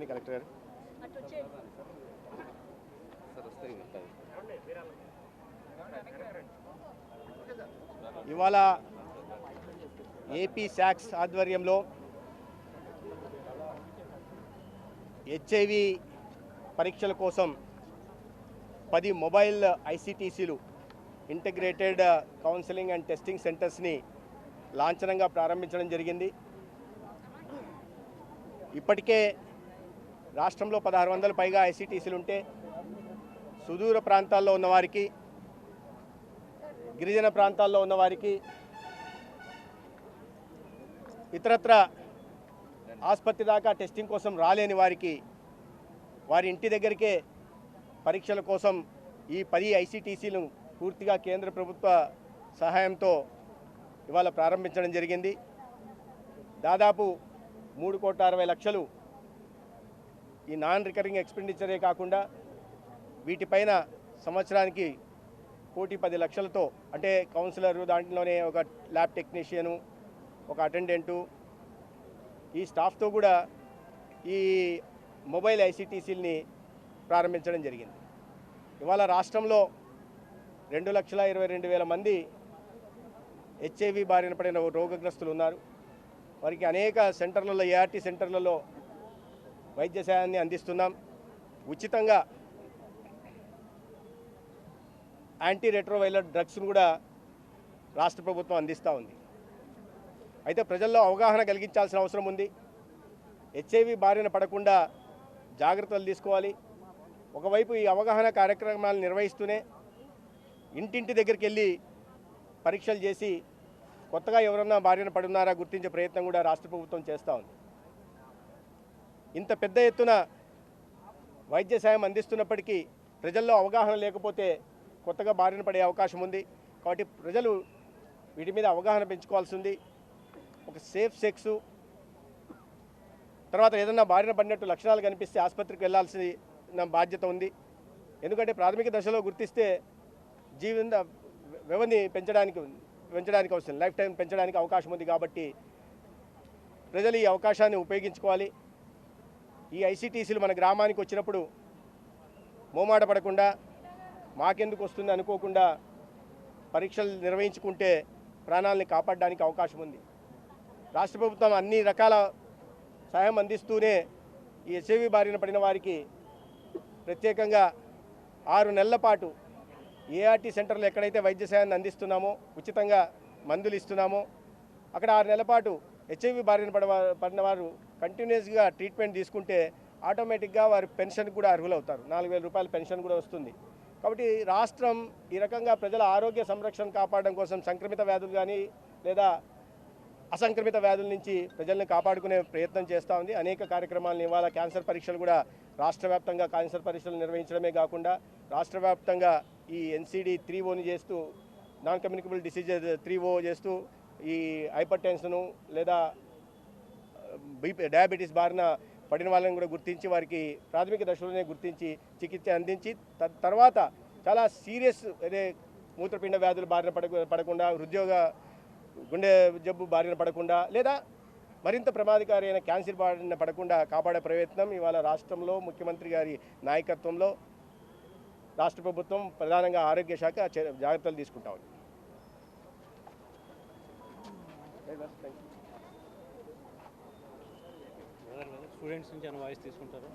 Collector గారు ఇవాళ AP శాక్స్ ఆధ్వర్యంలో హెచ్ఐవి పరీక్షల కోసం 10 మొబైల్ ఐసిటిసిలు ఇంటిగ్రేటెడ్ కౌన్సిలింగ్ అండ్ టెస్టింగ్ సెంటర్స్ని లాంఛనంగా ప్రారంభించడం జరిగింది. ఇప్పటికే రాష్ట్రంలో 1600 పైగా ఐసిటిసిలు ఉంటే సుదూర ప్రాంతాల్లో ఉన్నవారికి, గిరిజన ప్రాంతాల్లో ఉన్నవారికి, ఇతరత్ర ఆసుపత్రి దాకా టెస్టింగ్ కోసం రాలేని వారికి వారి ఇంటి దగ్గరికే పరీక్షల కోసం ఈ 10 ఐసిటిసిలను పూర్తిగా కేంద్ర ప్రభుత్వ సహాయంతో ఇవాళ ప్రారంభించడం జరిగింది. దాదాపు 3,60,00,000 ఈ నాన్ రికరింగ్ ఎక్స్పెండిచరే కాకుండా వీటిపైన సంవత్సరానికి 1,10,00,000తో అంటే కౌన్సిలరు, దాంట్లోనే ఒక ల్యాబ్ టెక్నీషియను, ఒక అటెండెంటు, ఈ స్టాఫ్తో కూడా ఈ మొబైల్ ఐసిటిసిల్ని ప్రారంభించడం జరిగింది. ఇవాళ రాష్ట్రంలో 2,22,000 మంది హెచ్ఐవి బారిన పడిన రోగగ్రస్తులు ఉన్నారు. వారికి అనేక సెంటర్లలో, ఏఆర్టీ సెంటర్లలో వైద్య సేవాన్ని అందిస్తున్నాం. ఉచితంగా యాంటీ రెట్రోవైరల్ డ్రగ్స్ను కూడా రాష్ట్ర ప్రభుత్వం అందిస్తూ ఉంది. అయితే ప్రజల్లో అవగాహన కలిగించాల్సిన అవసరం ఉంది. హెచ్ఐవి బారిన పడకుండా జాగ్రత్తలు తీసుకోవాలి. ఒకవైపు ఈ అవగాహన కార్యక్రమాలు నిర్వహిస్తూనే ఇంటింటి దగ్గరికి వెళ్ళి పరీక్షలు చేసి కొత్తగా ఎవరన్నా బారిన పడున్నారా గుర్తించే ప్రయత్నం కూడా రాష్ట్ర ప్రభుత్వం చేస్తూ ఉంది. ఇంత పెద్ద ఎత్తున వైద్య సాయం అందిస్తున్నప్పటికీ ప్రజల్లో అవగాహన లేకపోతే కొత్తగా బారిన పడే అవకాశం ఉంది. కాబట్టి ప్రజలు వీటి మీద అవగాహన పెంచుకోవాల్సి ఉంది. ఒక సేఫ్ సెక్సు, తర్వాత ఏదన్నా బారిన పడినట్టు లక్షణాలు కనిపిస్తే ఆసుపత్రికి వెళ్ళాల్సిన బాధ్యత ఉంది. ఎందుకంటే ప్రాథమిక దశలో గుర్తిస్తే జీవిత వ్యవధిని పెంచడానికి అవసరం, లైఫ్ టైం పెంచడానికి అవకాశం ఉంది. కాబట్టి ప్రజలు ఈ అవకాశాన్ని ఉపయోగించుకోవాలి. ఈ ఐసిటిసిలు మన గ్రామానికి వచ్చినప్పుడు మోమాట పడకుండా, మాకెందుకు వస్తుంది అనుకోకుండా పరీక్షలు నిర్వహించుకుంటే ప్రాణాలని కాపాడడానికి అవకాశం ఉంది. రాష్ట్ర ప్రభుత్వం అన్ని రకాల సహాయం అందిస్తూనే ఈ హెచ్ఐవి బారిన పడిన వారికి ప్రత్యేకంగా 6 నెలల పాటు ఏఆర్టీ సెంటర్లో ఎక్కడైతే వైద్య సేవాన్ని అందిస్తున్నామో, ఉచితంగా మందులు ఇస్తున్నామో, అక్కడ 6 నెలల పాటు హెచ్ఐవి బారిన పడిన వారు కంటిన్యూస్గా ట్రీట్మెంట్ తీసుకుంటే ఆటోమేటిక్గా వారి పెన్షన్ కూడా అర్హులవుతారు. 4,000 రూపాయల పెన్షన్ కూడా వస్తుంది. కాబట్టి రాష్ట్రం ఈ రకంగా ప్రజల ఆరోగ్య సంరక్షణ కాపాడడం కోసం సంక్రమిత వ్యాధులు కానీ లేదా అసంక్రమిత వ్యాధుల నుంచి ప్రజల్ని కాపాడుకునే ప్రయత్నం చేస్తూ ఉంది. అనేక కార్యక్రమాలను ఇవాళ క్యాన్సర్ పరీక్షలు కూడా రాష్ట్ర వ్యాప్తంగా క్యాన్సర్ పరీక్షలు నిర్వహించడమే కాకుండా రాష్ట్ర వ్యాప్తంగా ఈ NCD 3O చేస్తూ, నాన్ కమ్యూనికబుల్ డిసీజెస్ 3O చేస్తూ ఈ హైపర్ టెన్షను లేదా డయాబెటీస్ బారిన పడిన వాళ్ళని కూడా గుర్తించి వారికి ప్రాథమిక దశలోనే గుర్తించి చికిత్స అందించి తర్వాత చాలా సీరియస్ అదే మూత్రపిండ వ్యాధులు బారిన పడకుండా, గుండె జబ్బు బారిన పడకుండా లేదా మరింత ప్రమాదకారైన క్యాన్సర్ బారిన పడకుండా కాపాడే ప్రయత్నం ఇవాళ రాష్ట్రంలో ముఖ్యమంత్రి గారి నాయకత్వంలో రాష్ట్ర ప్రభుత్వం, ప్రధానంగా ఆరోగ్య శాఖ జాగ్రత్తలు తీసుకుంటా ఉంది. స్టూడెంట్స్ నుంచి వాయిస్ తీసుకుంటారు.